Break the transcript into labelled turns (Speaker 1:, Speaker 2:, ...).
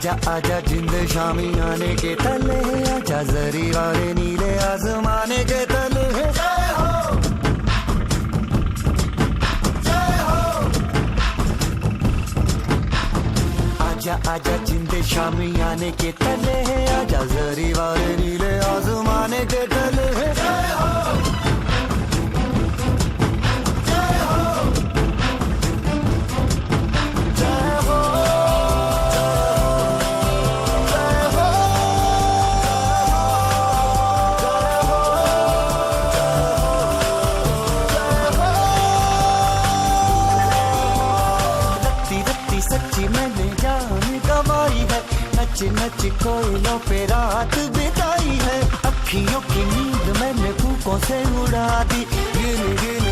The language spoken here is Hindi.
Speaker 1: आजा आजा जिंद शामी आने के तले, आजा जरी वाले नीले आसमाने के तले। जय हो, जय हो। आजा आजा जिंद शामी आने के तले, आजा जरी वाले नीले आसमाने के तले। जय हो, सच्ची मैंने जान गवाई है, नच नच कोयलों पे रात बिताई है। अखियों की नींद मैंने फूकों से उड़ा दी, गिन गिन